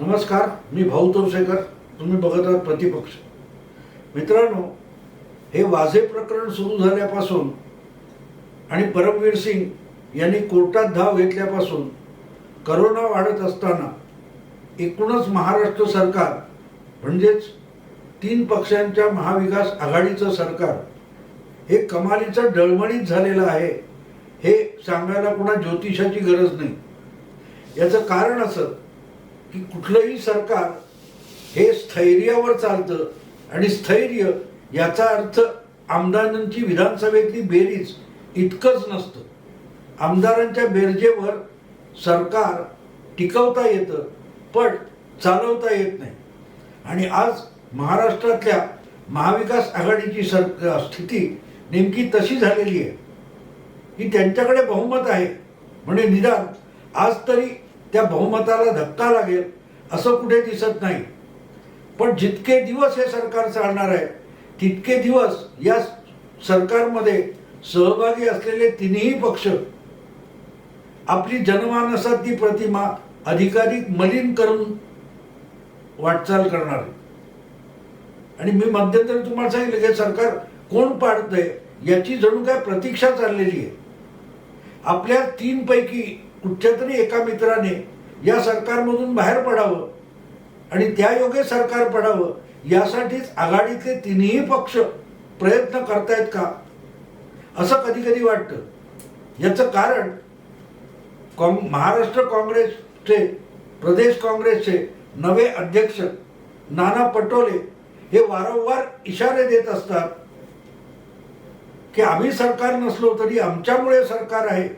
नमस्कार, मी भाऊ तोरसेकर. तुम्ही बघत आहात प्रतिपक्ष. मित्रांनो, हे वाझे प्रकरण सुरू झाल्यापासून आणि परमवीर सिंग यांनी कोर्टात धाव घेतल्यापासून करोना वाढत असताना एकूणच महाराष्ट्र सरकार म्हणजेच 3 पक्षांच्या महाविकास आघाडीचं सरकार हे कमालीचं डळमळीत झालेलं आहे हे सांगायला कोणा ज्योतिषाची गरज नाही. याचं कारण असं की कुठलंही सरकार हे स्थैर्यावर चालतं आणि स्थैर्य याचा अर्थ आमदारांची विधानसभेतली बेरीज इतकंच नसतं. आमदारांच्या बेरजेवर सरकार टिकवता येतं पण चालवता येत नाही. आणि आज महाराष्ट्रातल्या महाविकास आघाडीची स्थिती नेमकी तशी झालेली आहे की त्यांच्याकडे बहुमत आहे म्हणजे निदान आज तरी त्या बहुमताला धक्का लागेल असं कुठे दिसत नाही. पण जितके दिवस हे सरकार चालणार आहे तितके दिवस या सरकारमध्ये सहभागी असलेले तिन्ही पक्ष आपली जनमानसातली प्रतिमा अधिकाधिक मलिन करून वाटचाल करणार. आणि मी मध्यंतरी तुम्हाला सांगितलं की सरकार कोण पाडतंय याची जणू काय प्रतीक्षा चाललेली आहे. आपल्या 3 पैकी कुठच्या तरी एका मित्राने या सरकारमधून बाहेर पडावं आणि त्यायोगे सरकार पडावं यासाठीच आघाडीतले तिन्ही पक्ष प्रयत्न करतायत का असं कधी कधी वाटतं. याचं कारण महाराष्ट्र काँग्रेसचे प्रदेश काँग्रेसचे नवे अध्यक्ष नाना पटोले हे वारंवार इशारे देत असतात की आम्ही सरकार नसलो तरी आमच्यामुळे सरकार आहे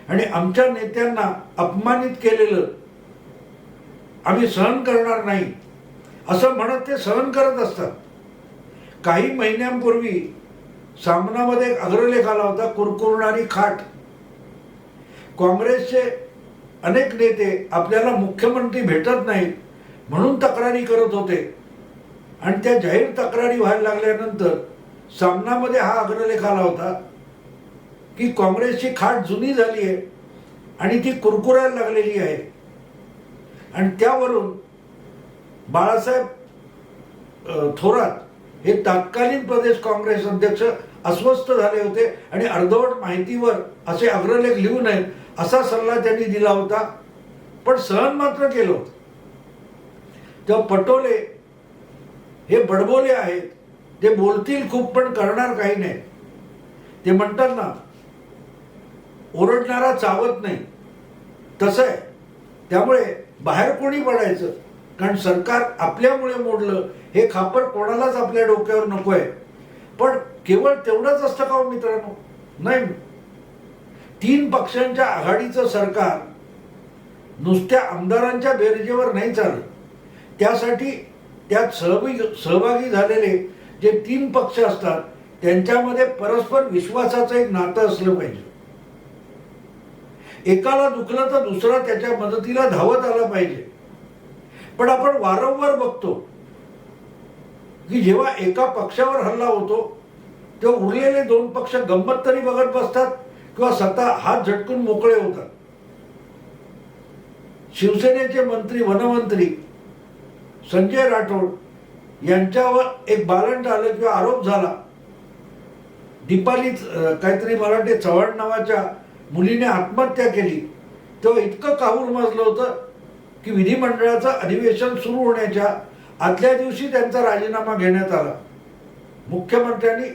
आणि आमच्या नेत्यांना अपमानित केलेलं आम्ही सहन करणार नाही असं म्हणत ते सहन करत असतात. काही महिन्यांपूर्वी सामनामध्ये एक अग्रलेख आला होता, कुरकुरणारी खाट. काँग्रेसचे अनेक नेते आपल्याला मुख्यमंत्री भेटत नाहीत म्हणून तक्रारी करत होते आणि त्या जाहीर तक्रारी व्हायला लागल्यानंतर सामनामध्ये हा अग्रलेख आला होता की काँग्रेसची खाट जुनी झाली आहे आणि ती कुरकुरायला लागलेली आहे. आणि त्यावरून बाळासाहेब थोरात हे तत्कालीन प्रदेश काँग्रेस अध्यक्ष अस्वस्थ झाले होते आणि अर्धवट माहितीवर असे अग्रलेख लिहू नयेत असा सल्ला त्यांनी दिला होता पण सहन मात्र केलं होतं. तेव्हा पटोले हे बडबोले आहेत, ते बोलतील खूप पण करणार काही नाही. ते म्हणतात ना, ओरडणारा चावत नाही, तसं आहे. त्यामुळे बाहेर कोणी पडायचं कारण सरकार आपल्यामुळे मोडलं हे खापर कोणालाच आपल्या डोक्यावर नको आहे. पण केवळ तेवढंच असतं का हो मित्रांनो? नाही. 3 पक्षांच्या आघाडीचं सरकार नुसत्या आमदारांच्या बेरजेवर नाही चालत. त्यासाठी त्यात सहभागी झालेले जे 3 पक्ष असतात त्यांच्यामध्ये परस्पर विश्वासाचं एक नातं असलं पाहिजे. एकाला दुखलं तर दुसरा त्याच्या मदतीला धावत आला पाहिजे. पण आपण वारंवार बघतो की जेव्हा एका पक्षावर हल्ला होतो तेव्हा उरलेले 2 पक्ष गंमत तरी बघत बसतात किंवा स्वतः हात झटकून मोकळे होतात. शिवसेनेचे मंत्री वनमंत्री संजय राठोड यांच्यावर एक बालंट आलं किंवा आरोप झाला. दीपाली काहीतरी मराठे चव्हाण नावाच्या मुलीने आत्महत्या केली तेव्हा इतकं काहूर माजलं होतं की विधिमंडळाचं अधिवेशन सुरू होण्याच्या आदल्या दिवशी त्यांचा राजीनामा घेण्यात आला. मुख्यमंत्र्यांनी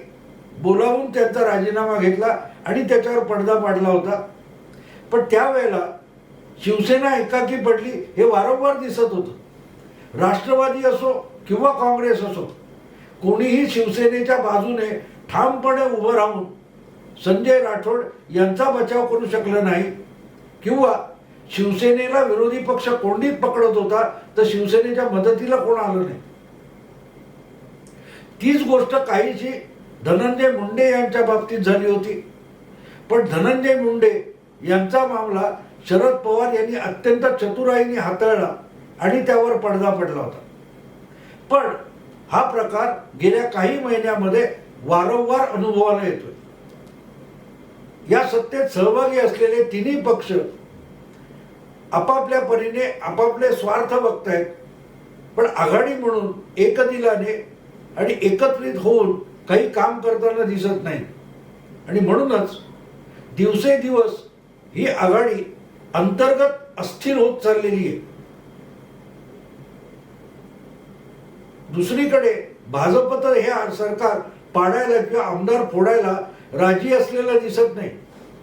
बोलावून त्यांचा राजीनामा घेतला आणि त्याच्यावर पडदा पाडला होता. पण त्यावेळेला शिवसेना एकाकी पडली हे वारंवार दिसत होतं. राष्ट्रवादी असो किंवा काँग्रेस असो कोणीही शिवसेनेच्या बाजूने ठामपणे उभं राहून संजय राठोड यांचा बचाव करू शकलं नाही किंवा शिवसेनेला विरोधी पक्ष कोंडीत पकडत होता तर शिवसेनेच्या मदतीला कोण आलं नाही. तीच गोष्ट काहीशी धनंजय मुंडे यांच्या बाबतीत झाली होती. पण धनंजय मुंडे यांचा मामला शरद पवार यांनी अत्यंत चतुराईने हाताळला आणि त्यावर पडदा पडला होता. पण हा प्रकार गेल्या काही महिन्यामध्ये वारंवार अनुभवाला येतोय. या सत्तेत सहभागी असलेले तिन्ही पक्ष आपापल्या परीने आपापले स्वार्थ बघतायत, पण आघाडी म्हणून एकदिलाने आणि एकत्रित होऊन काही काम करताना दिसत नाही. आणि म्हणूनच दिवसेदिवस ही आघाडी अंतर्गत अस्थिर होत चाललेली आहे. दुसरीकडे भाजप तर हे सरकार पाडायला किंवा आमदार फोडायला राजी असलेलं दिसत नाही.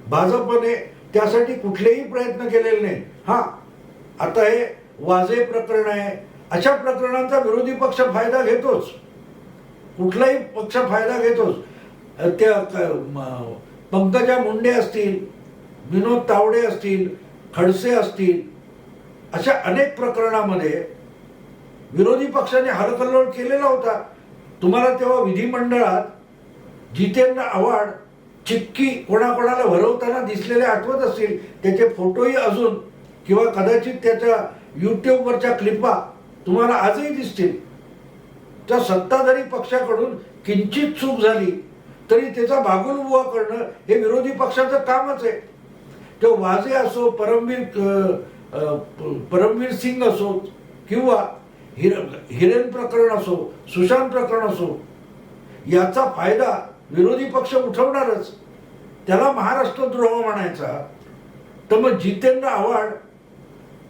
भाजपने त्यासाठी कुठलेही प्रयत्न केलेले नाही. हा, आता हे वाजे प्रकरण आहे, अशा प्रकरणांचा विरोधी पक्ष फायदा घेतोच, कुठलाही पक्ष फायदा घेतोच. त्या पंकजा मुंडे असतील, विनोद तावडे असतील, खडसे असतील, अशा अनेक प्रकरणामध्ये विरोधी पक्षाने हलकल्लोळ केलेला होता. तुम्हाला तेव्हा विधिमंडळात जितेंद्र आव्हाड चिक्की कोणाकोणाला भरवताना दिसलेले आठवत असतील. त्याचे फोटोही अजून किंवा कदाचित त्याच्या यूट्यूबवरच्या क्लिपा तुम्हाला आजही दिसतील. त्या सत्ताधारी पक्षाकडून किंचित चूक झाली तरी त्याचा भागुलबुवा करणं हे विरोधी पक्षाचं कामच आहे. तो वाजे असो, परमवीर सिंग असो, किंवा हिरेन प्रकरण असो, सुशांत प्रकरण असो, याचा फायदा विरोधी पक्ष उठवणारच. त्याला महाराष्ट्रद्रोह म्हणायचा, तर मग जितेंद्र आव्हाड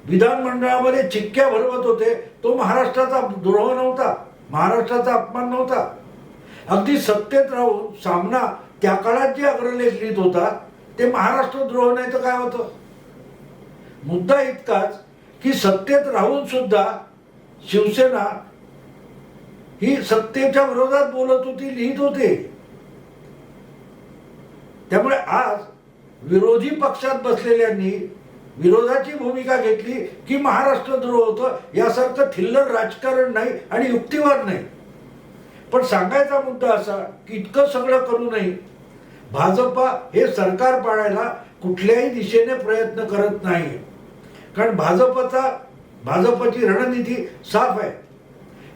विधानमंडळामध्ये चिक्क्या भरवत होते, तो महाराष्ट्राचा द्रोह नव्हता, महाराष्ट्राचा अपमान नव्हता. अगदी सत्तेत राहून सामना त्या काळात जे अग्रलेख लिहित होता ते महाराष्ट्रद्रोह नाही तर काय होतं. मुद्दा इतकाच की सत्तेत राहून सुद्धा शिवसेना ही सत्तेच्या विरोधात बोलत होती, लिहित होते. त्यामुळे आज विरोधी पक्षात बसलेल्यांनी विरोधाची भूमिका घेतली की महाराष्ट्रद्रोह होतं. यासारखं थिल्लर राजकारण नाही आणि युक्तिवाद नाही. पण सांगायचा मुद्दा असा की इतकं सगळं करूनही भाजपा हे सरकार पाडायला कुठल्याही दिशेने प्रयत्न करत नाही. कारण भाजपची रणनीती साफ आहे.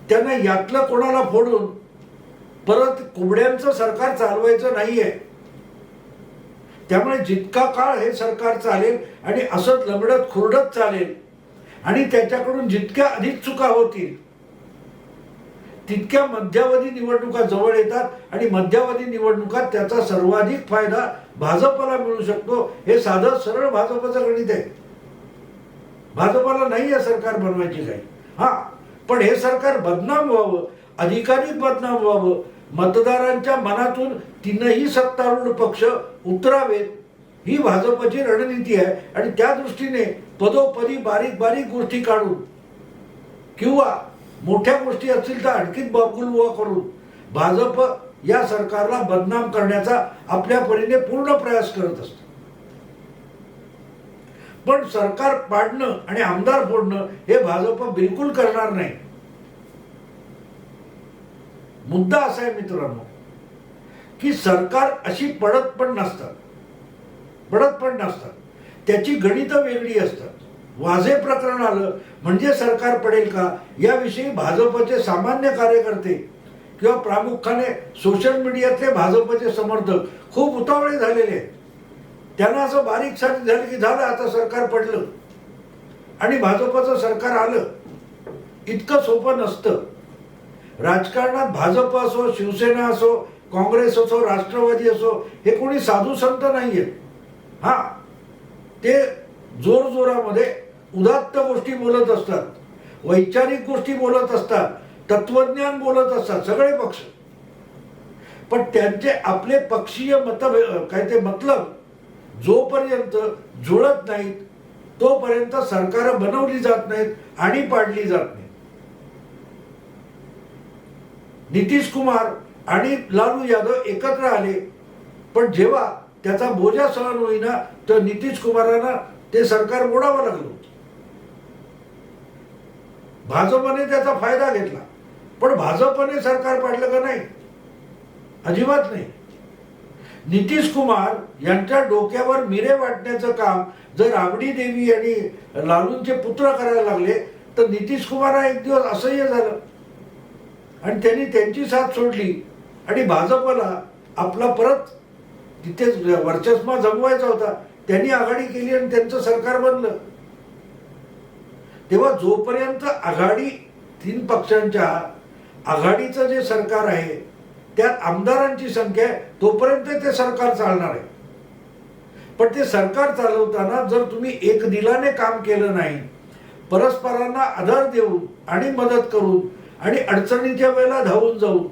त्यांना यातलं कोणाला फोडून परत कोबड्यांचं सरकार चालवायचं नाहीये. त्यामुळे जितका काळ हे सरकार चालेल आणि असंच लंगडत खुरडत चालेल आणि त्याच्याकडून जितक्या अधिक चुका होतील तितक्या मध्यावधी निवडणुका जवळ येतात आणि मध्यावधी निवडणुकात त्याचा सर्वाधिक फायदा भाजपला मिळू शकतो. हे साधं सरळ भाजपचं गणित आहे. भाजपला नाही आहे सरकार बनवायची काही. हा, पण हे सरकार बदनाम व्हावं, अधिकाधिक बदनाम व्हावं, मतदारांच्या मनातून तीनही सत्तारूढ पक्ष उतरावेत, ही भाजपची रणनीती आहे. आणि त्या दृष्टीने पदोपदी बारीक बारीक गोष्टी काढून किंवा मोठ्या गोष्टी असतील तर आणखीच बाबुलबुवा करून भाजप या सरकारला बदनाम करण्याचा आपल्या परीने पूर्ण प्रयास करत असतो. पण सरकार पाडणं आणि आमदार फोडणं हे भाजप बिलकुल करणार नाही. मुद्दा असा आहे मित्रांनो की सरकार अशी पडत पण नसतात. त्याची गणितं वेगळी असतात. वाजे प्रकरण आलं म्हणजे सरकार पडेल का याविषयी भाजपचे सामान्य कार्यकर्ते किंवा प्रामुख्याने सोशल मीडियातले भाजपचे समर्थक खूप उतावळे झालेले आहेत. त्यांना असं बारीक सारीक झालं की झालं आता सरकार पडलं आणि भाजपचं सरकार आलं. इतकं सोपं नसतं. राजकारणात भाजप असो, शिवसेना असो, काँग्रेस असो, राष्ट्रवादी असो, हे कोणी साधू संत नाहीयेत. हा, ते जोरजोरामध्ये उदात्त गोष्टी बोलत असतात, वैचारिक गोष्टी बोलत असतात, तत्वज्ञान बोलत असतात सगळे पक्ष. पण त्यांचे आपले पक्षीय मतलब जोपर्यंत जुळत नाहीत तोपर्यंत सरकार बनवली जात नाहीत आणि पाडली जात नाहीत. नितीश कुमार आणि लालू यादव एकत्र आले, पण जेव्हा त्याचा बोजा सहन होईना तर नितीश कुमारांना ते सरकार मोडावं लागलं. भाजपने त्याचा फायदा घेतला, पण भाजपने सरकार पाडलं का नाही? अजिबात नाही. नितीश कुमार यांच्या डोक्यावर मिरे वाटण्याचं काम जर राबडी देवी आणि लालूंचे पुत्र करायला लागले तर नितीश कुमार एक दिवस असह्य झालं आणि त्यांनी त्यांची साथ सोडली आणि भाजपला आपला परत तिथेच वर्चस्व जमवायचा होता. त्यांनी आघाडी केली आणि त्यांचं सरकार बनलं. तेव्हा जोपर्यंत आघाडी 3 पक्षांच्या आघाडीचं जे सरकार आहे त्यात आमदारांची संख्या आहे तोपर्यंत ते सरकार चालणार आहे. पण ते सरकार चालवताना जर तुम्ही एक दिलाने काम केलं नाही, परस्परांना आधार देऊन आणि मदत करून आणि अडचणीच्या वेळेला धावून जाऊन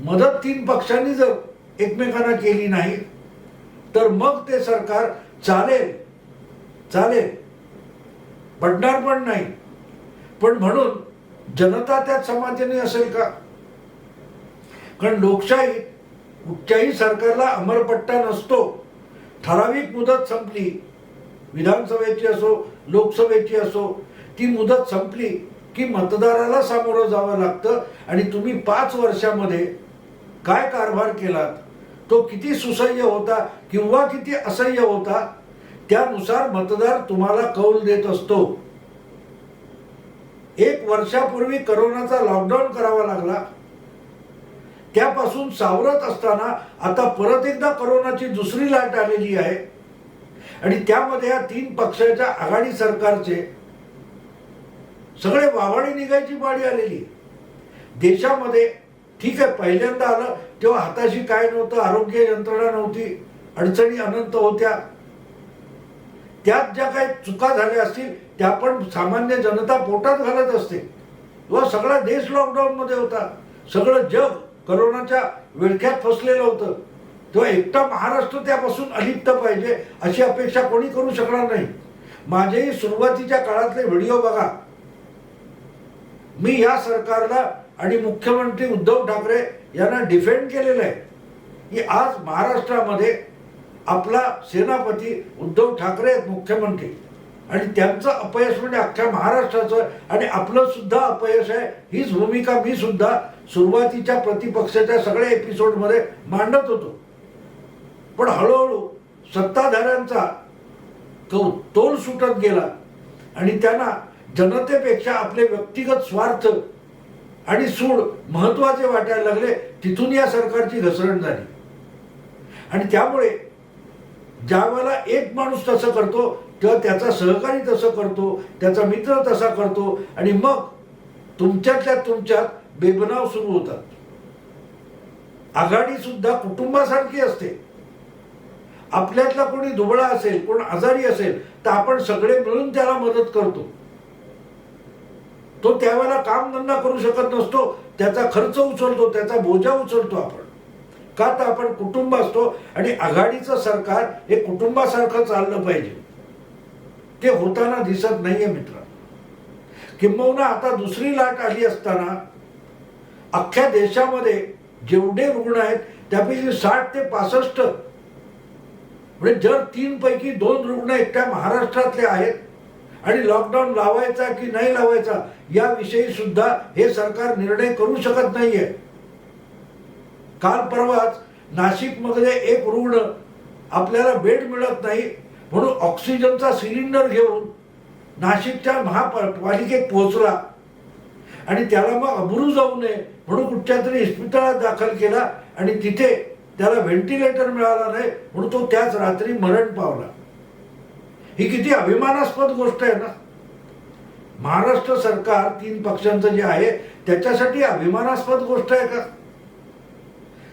मदत 3 पक्षांनी जर एकमेकांना केली नाही तर मग ते सरकार चालेल पडणार पण नाही. पण म्हणून जनता त्यात समाधानी असेल का? कारण लोकशाहीत कुठच्याही सरकारला अमरपट्टा नसतो. ठराविक मुदत संपली, विधानसभेची असो लोकसभेची असो, ती मुदत संपली की मतदाराला सामोरं जावं लागतं आणि तुम्ही 5 वर्षामध्ये काय कारभार केलात, तो किती सुसह्य होता किंवा किती असह्य होता, त्यानुसार मतदार तुम्हाला कौल देत असतो. 1 वर्षापूर्वी करोनाचा लॉकडाऊन करावा लागला. त्यापासून सावरत असताना आता परत एकदा करोनाची दुसरी लाट आलेली आहे आणि त्यामध्ये या 3 पक्षाच्या आघाडी सरकारचे सगळे वावडी निघायची पाळी आलेली. देशामध्ये ठीक आहे, पहिल्यांदा आलं तेव्हा हाताशी काय नव्हतं, आरोग्य यंत्रणा नव्हती, अडचणी अनंत होत्या. त्यात ज्या काही चुका झाल्या असतील त्या पण सामान्य जनता पोटात घालत असते. तेव्हा सगळा देश लॉकडाऊन मध्ये होता, सगळं जग करोनाच्या विळख्यात फसलेलं होतं. तेव्हा एकटा महाराष्ट्र त्यापासून अलिप्त पाहिजे अशी अपेक्षा कोणी करू शकणार नाही. माझेही सुरुवातीच्या काळातले व्हिडिओ बघा. मी या सरकारला आणि मुख्यमंत्री उद्धव ठाकरे यांना डिफेंड केलेलं आहे की आज महाराष्ट्रामध्ये आपला सेनापती उद्धव ठाकरे आहेत मुख्यमंत्री आणि त्यांचं अपयश म्हणजे अख्ख्या महाराष्ट्राचं आणि आपलं सुद्धा अपयश आहे. हीच भूमिका मी सुद्धा सुरुवातीच्या प्रतिपक्षाच्या सगळ्या एपिसोडमध्ये मांडत होतो. पण हळूहळू सत्ताधाऱ्यांचा तोल सुटत गेला आणि त्यांना जनतेपेक्षा आपले व्यक्तिगत स्वार्थ आणि सूड महत्वाचे वाटायला लागले. तिथून या सरकारची घसरण झाली आणि त्यामुळे ज्या वेळेला एक माणूस तसं करतो तेव्हा त्याचा सहकारी तसं करतो, त्याचा मित्र तसा करतो आणि मग तुमच्यात बेबनाव सुरू होतात. आघाडी सुद्धा कुटुंबासारखी असते. आपल्यातला कोणी दुबळा असेल, कोण आजारी असेल तर आपण सगळे मिळून त्याला मदत करतो. तो त्यावेळेला काम धंदा करू शकत नसतो, त्याचा खर्च उचलतो, त्याचा बोजा उचलतो आपण. का तर आपण कुटुंब असतो आणि आघाडीचं सरकार हे कुटुंबासारखं चाललं पाहिजे. ते होताना दिसत नाहीये मित्र. किंबहुना आता दुसरी लाट आली असताना अख्ख्या देशामध्ये जेवढे रुग्ण आहेत त्यापैकी 60 ते 65 म्हणजे जर 3 पैकी 2 रुग्ण एकट्या महाराष्ट्रातले आहेत आणि लॉकडाऊन लावायचा की नाही लावायचा याविषयी सुद्धा हे सरकार निर्णय करू शकत नाहीये. काल परवाच नाशिकमध्ये एक रुग्ण आपल्याला बेड मिळत नाही म्हणून ऑक्सिजनचा सिलेंडर घेऊन नाशिकच्या महापालिकेत पोहोचला आणि त्याला मग अब्रू जाऊ नये म्हणून कुठच्या तरी इस्पितळात दाखल केला आणि तिथे त्याला व्हेंटिलेटर मिळाला नाही म्हणून तो त्याच रात्री मरण पावला. ही किती अभिमानास्पद गोष्ट आहे ना. महाराष्ट्र सरकार 3 पक्षांचं जे आहे त्याच्यासाठी अभिमानास्पद गोष्ट आहे का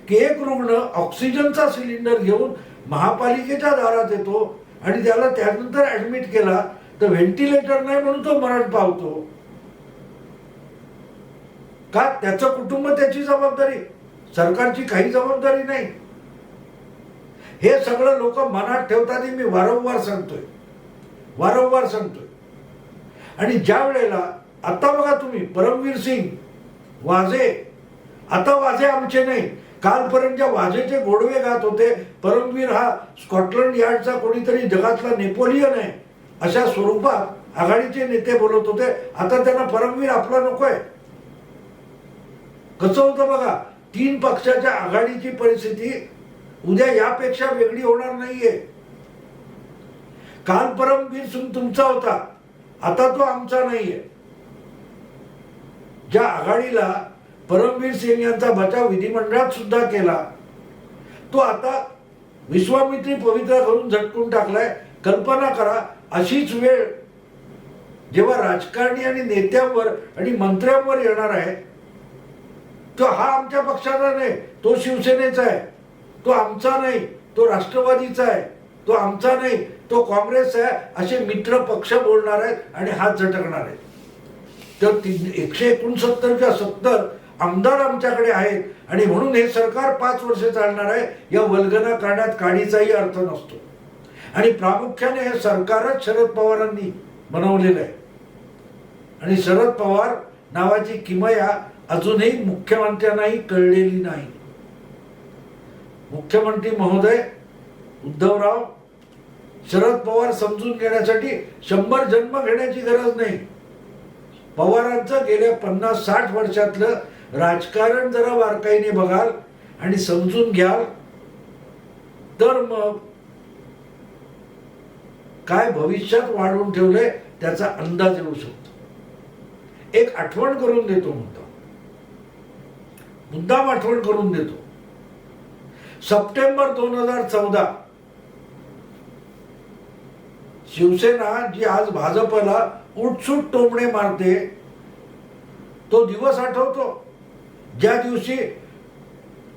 की एक रुग्ण ऑक्सिजनचा सिलेंडर घेऊन महापालिकेच्या दारात येतो आणि त्याला त्यानंतर ऍडमिट केला तर व्हेंटिलेटर नाही म्हणून तो मरण पावतो. का त्याचं कुटुंब त्याची जबाबदारी, सरकारची काही जबाबदारी नाही. हे सगळं लोक मनात ठेवतात हे मी वारंवार सांगतोय. आणि ज्या वेळेला आता बघा तुम्ही परमवीर सिंग वाजे, आता वाजे आमचे नाही, कालपर्यंत ज्या वाजेचे गोडवे गात होते परमवीर हा स्कॉटलंड यार्डचा कोणीतरी जगातला नेपोलियन आहे अशा स्वरूपात आघाडीचे नेते बोलत होते. आता त्यांना परमवीर आपला नकोय. कसं होतं बघा, 3 पक्षाच्या आघाडीची परिस्थिती उद्या यापेक्षा वेगळी होणार नाहीये. काल परमवीर सिंग तुमचा होता, आता तो आमचा नाहीये. ज्या आघाडीला परमवीर सिंग यांचा बचाव विधिमंडळात सुद्धा केला तो आता विश्वामित्री पवित्रा करून झटकून टाकलाय. कल्पना करा, अशीच वेळ जेव्हा राजकारणी आणि नेत्यांवर आणि मंत्र्यांवर येणार आहे, तो हा आमच्या पक्षाचा नाही, तो शिवसेनेचा आहे, तो आमचा नाही, तो राष्ट्रवादीचा आहे, तो आमचा नाही, तो काँग्रेस आहे, असे मित्र पक्ष बोलणार आहेत आणि हात झटकणार आहेत. तर 169 किंवा 70 आमदार आमच्याकडे आहेत आणि म्हणून हे सरकार 5 वर्ष चालणार आहे, या वल्गना करण्यात काडीचाही अर्थ नसतो. आणि प्रामुख्याने हे सरकारच शरद पवारांनी बनवलेलं आहे आणि शरद पवार नावाची किमया अजूनही मुख्यमंत्र्यांनाही कळलेली नाही. मुख्यमंत्री महोदय उद्धवराव, शरद पवार समजून घेण्यासाठी 100 जन्म घेण्याची गरज नाही. पवारांचं गेल्या 50-60 वर्षातलं राजकारण जरा बारकाईने बघाल आणि समजून घ्याल तर मग काय भविष्यात वाढवून ठेवलंय त्याचा अंदाज येऊ शकतो. एक आठवण करून देतो, मुद्दाम आठवण करून देतो. सप्टेंबर 2014 शिवसेना जी आज भाजपला उठसूट टोमणे मारते, तो दिवस आठवतो ज्या दिवशी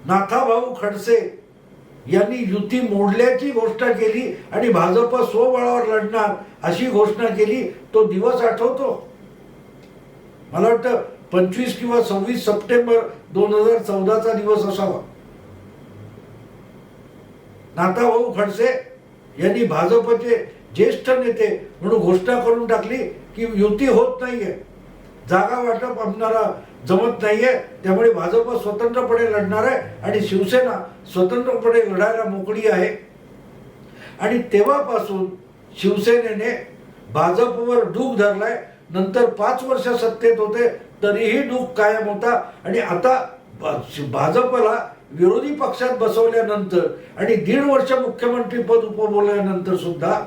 नाथाभाऊ खडसे यांनी युती मोडल्याची घोषणा केली आणि भाजप स्वबळावर लढणार अशी घोषणा केली. तो दिवस आठवतो. मला वाटतं 25 किंवा 26 सप्टेंबर 2014चा दिवस असावा. नाथाभाऊ खडसे यांनी भाजपचे ज्येष्ठ नेते म्हणून घोषणा करून टाकली की युती होत नाहीये, जागा वाटप आम्हाला जमत नाहीये, त्यामुळे भाजप स्वतंत्रपणे लढणार आहे आणि शिवसेना स्वतंत्रपणे लढायला मोकळी आहे. आणि तेव्हापासून शिवसेनेने भाजपवर डूख धरलाय. नंतर 5 वर्ष सत्तेत होते तरीही डूख कायम होता. आणि आता भाजपला विरोधी पक्षात बसवल्यानंतर आणि 1.5 वर्ष मुख्यमंत्री पद उपभोगल्यानंतर सुद्धा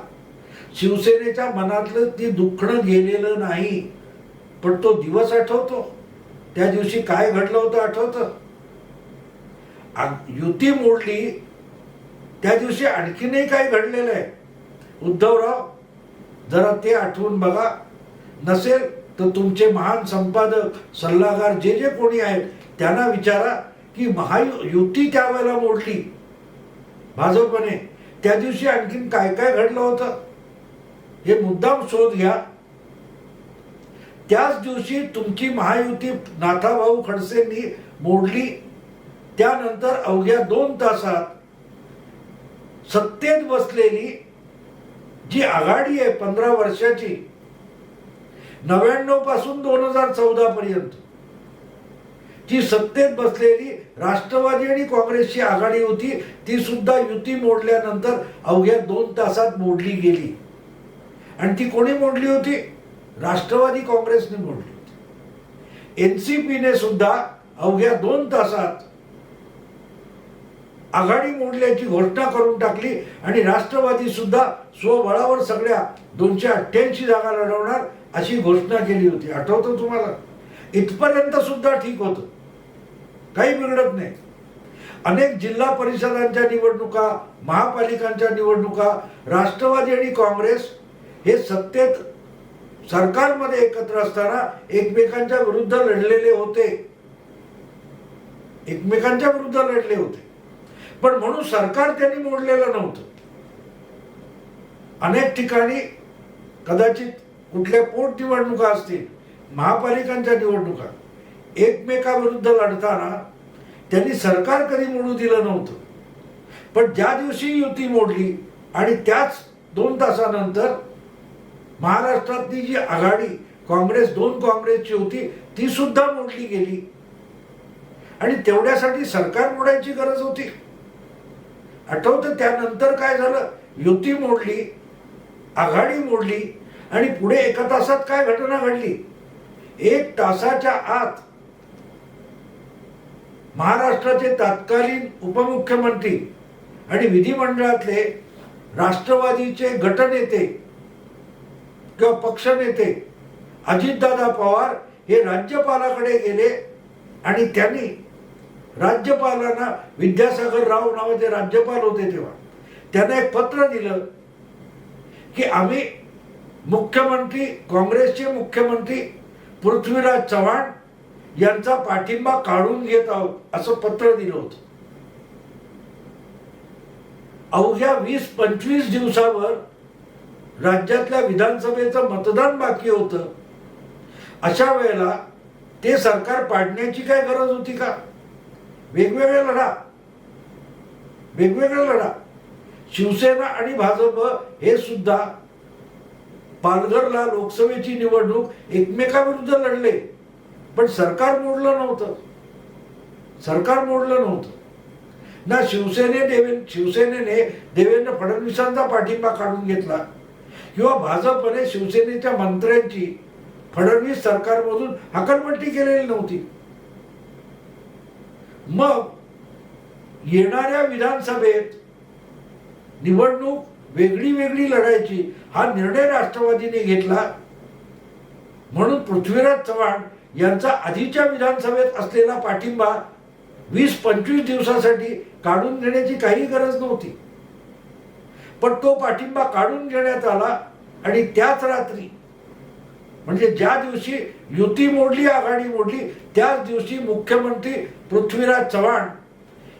शिवसेनेच्या मनातलं ती दुखणं गेलेलं नाही. पण तो दिवस आठवतो, त्या दिवशी काय घडलं होतं आठवतं. युती मोडली त्या दिवशी आणखीनही काय घडलेलं आहे. उद्धवराव, जरा ते आठवून बघा. नसेल तर तुमचे महान संपादक, सल्लागार जे जे कोणी आहेत त्यांना विचारा की महायुती त्यावेळेला मोडली भाजपने, त्या दिवशी आणखीन काय काय घडलं होतं हे मुद्दाम शोध घ्या. त्याच दिवशी तुमची महायुती नाथाभाऊ खडसेंनी मोडली. त्यानंतर अवघ्या 2 तासात सत्तेत बसलेली जी आघाडी आहे 15 वर्षाची, 99 पासून 2014 पर्यंत जी सत्तेत बसलेली राष्ट्रवादी आणि काँग्रेसची आघाडी होती, ती सुद्धा युती मोडल्यानंतर अवघ्या 2 तासात मोडली गेली. आणि ती कोणी मोडली होती? राष्ट्रवादी काँग्रेसने मोडली होती. एनसीपीने सुद्धा अवघ्या 2 तासात आघाडी मोडल्याची घोषणा करून टाकली आणि राष्ट्रवादी सुद्धा स्वबळावर सगळ्या 288 जागा लढवणार अशी घोषणा केली होती. आठवतं तुम्हाला? इथपर्यंत सुद्धा ठीक होतं, काही बिघडत नाही. अनेक जिल्हा परिषदांच्या निवडणुका, महापालिकांच्या निवडणुका राष्ट्रवादी आणि काँग्रेस हे सत्तेत सरकारमध्ये एकत्र असताना एकमेकांच्या विरुद्ध लढलेले होते, एकमेकांच्या विरुद्ध लढले होते. पण म्हणून सरकार त्यांनी मोडलेलं नव्हतं. अनेक ठिकाणी कदाचित कुठल्या पोटनिवडणुका असतील, महापालिकांच्या निवडणुका, एकमेकाविरुद्ध लढताना त्यांनी सरकार कधी मोडू दिलं नव्हतं. पण ज्या दिवशी युती मोडली आणि त्याच 2 तासानंतर महाराष्ट्रातली जी आघाडी काँग्रेस 2 काँग्रेसची होती ती सुद्धा मोडली गेली. आणि तेवढ्यासाठी सरकार मोडायची गरज होती. आठवतं त्यानंतर काय झालं? युती मोडली, आघाडी मोडली आणि पुढे 1 तासात काय घटना घडली? 1 तासाच्या आत महाराष्ट्राचे तत्कालीन उपमुख्यमंत्री आणि विधिमंडळातले राष्ट्रवादीचे गटनेते किंवा पक्षनेते अजितदादा पवार हे राज्यपालाकडे गेले आणि त्यांनी राज्यपालांना, विद्यासागर राव नावाचे राज्यपाल होते तेव्हा, त्यांना एक पत्र दिलं की आम्ही मुख्यमंत्री काँग्रेसचे मुख्यमंत्री पृथ्वीराज चव्हाण यांचा पाठिंबा काढून घेत आहोत असं पत्र दिलं होतं. अवघ्या 20-25 दिवसावर राज्यातल्या विधानसभेचं मतदान बाकी होतं. अशा वेळेला ते सरकार पाडण्याची काय गरज होती का? वेगवेगळा लढा. शिवसेना आणि भाजप हे सुद्धा पालघरला लोकसभेची निवडणूक एकमेकाविरुद्ध लढले, पण सरकार मोडलं नव्हतं ना. शिवसेनेने देवेंद्र फडणवीसांचा पाठिंबा काढून घेतला किंवा भाजपने शिवसेनेच्या मंत्र्यांची फडणवीस सरकारमधून हकालपट्टी केलेली नव्हती. मग येणाऱ्या विधानसभेत निवडणूक वेगळी लढायची हा निर्णय राष्ट्रवादीने घेतला. म्हणून पृथ्वीराज चव्हाण यांचा आधीच्या विधानसभेत असलेला पाठिंबा 20-25 दिवसासाठी काढून घेण्याची काही गरज नव्हती. पण तो पाठिंबा काढून घेण्यात आला आणि त्याच रात्री, म्हणजे ज्या दिवशी युती मोडली, आघाडी मोडली, त्याच दिवशी मुख्यमंत्री पृथ्वीराज चव्हाण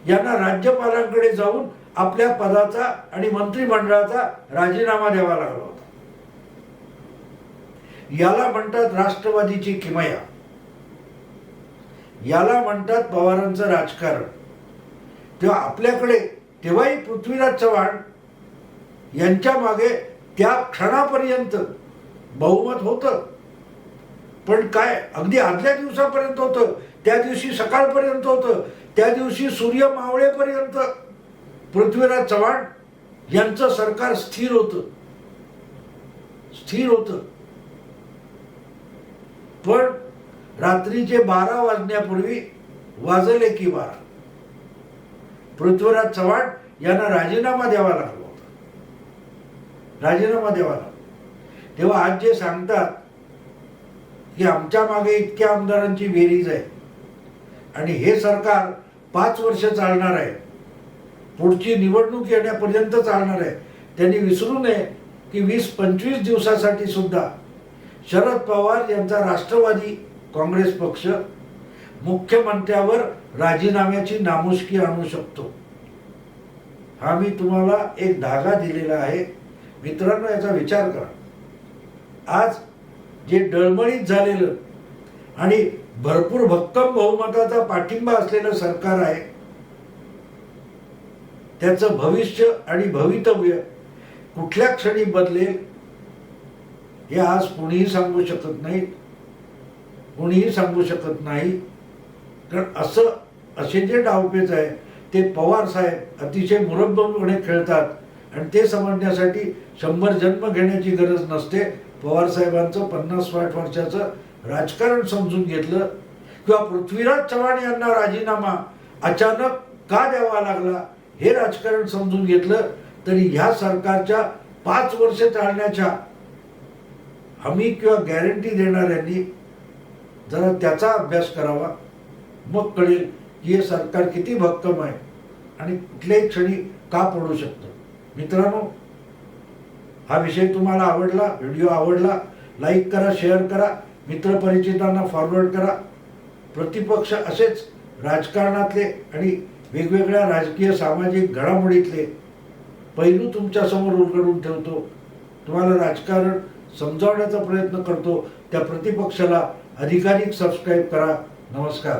यांना राज्यपालांकडे जाऊन आपल्या पदाचा आणि मंत्रिमंडळाचा राजीनामा द्यावा लागला होता. याला म्हणतात राष्ट्रवादीची किमया, याला म्हणतात पवारांचं राजकारण. तेव्हा आपल्याकडे तेव्हाही पृथ्वीराज चव्हाण यांच्या मागे त्या क्षणापर्यंत बहुमत होतं. पण काय, अगदी आदल्या दिवसापर्यंत होतं, त्या दिवशी सकाळपर्यंत होतं, त्या दिवशी सूर्य मावळेपर्यंत पृथ्वीराज चव्हाण यांचं सरकार स्थिर होतं. पण रात्रीचे 12 वाजण्यापूर्वी वाजले की 12, पृथ्वीराज चव्हाण यांना राजीनामा द्यावा लागला. तेव्हा आज जे सांगतात की आमच्या मागे इतक्या आमदारांची बेरीज आहे आणि हे सरकार 5 वर्ष चालणार आहे, पुढची निवडणूक येण्यापर्यंत चालणार आहे, त्यांनी विसरू नये की 20-25 दिवसासाठी सुद्धा शरद पवार यांचा राष्ट्रवादी काँग्रेस पक्ष मुख्यमंत्र्यावर राजीनाम्याची नामुष्की आणू शकतो. हा मी तुम्हाला एक धागा दिलेला आहे. मित्रांनो, याचा विचार करा. आज जे डळमळीत झालेलं आणि भरपूर भक्कम बहुमताचा पाठिंबा असलेलं सरकार आहे, त्याचं भविष्य आणि भवितव्य कुठल्या क्षणी बदलेल हे आज कुणीही सांगू शकत नाही. कारण असे जे डावपेच आहे ते पवार साहेब अतिशय मुरब्बीपणे खेळतात आणि ते समजण्यासाठी 100 जन्म घेण्याची गरज नसते. पवार साहेबांचं 50-60 वर्षाचं राजकारण समजून घेतलं किंवा पृथ्वीराज चव्हाण यांना राजीनामा अचानक का द्यावा लागला हे राजकारण समजून घेतलं, तरी ह्या सरकारच्या 5 वर्ष चालण्याच्या हमी किंवा गॅरंटी देणाऱ्यांनी जरा त्याचा अभ्यास करावा. मग कळेल की हे सरकार किती भक्कम आहे आणि कुठल्याही क्षणी का पडू शकतं. मित्रांनो, हा विषय तुम्हाला आवडला, व्हिडिओ आवडला, लाईक करा, शेअर करा, मित्रपरिचितांना फॉरवर्ड करा. प्रतिपक्ष असेच राजकारणातले आणि वेगवेगळ्या राजकीय सामाजिक घडामोडीतले पैलू तुमच्यासमोर उलगडून ठेवतो. तुम्हाला राजकारण समजावण्याचा प्रयत्न करतो. त्या प्रतिपक्षाला अधिकाधिक सबस्क्राईब करा. नमस्कार.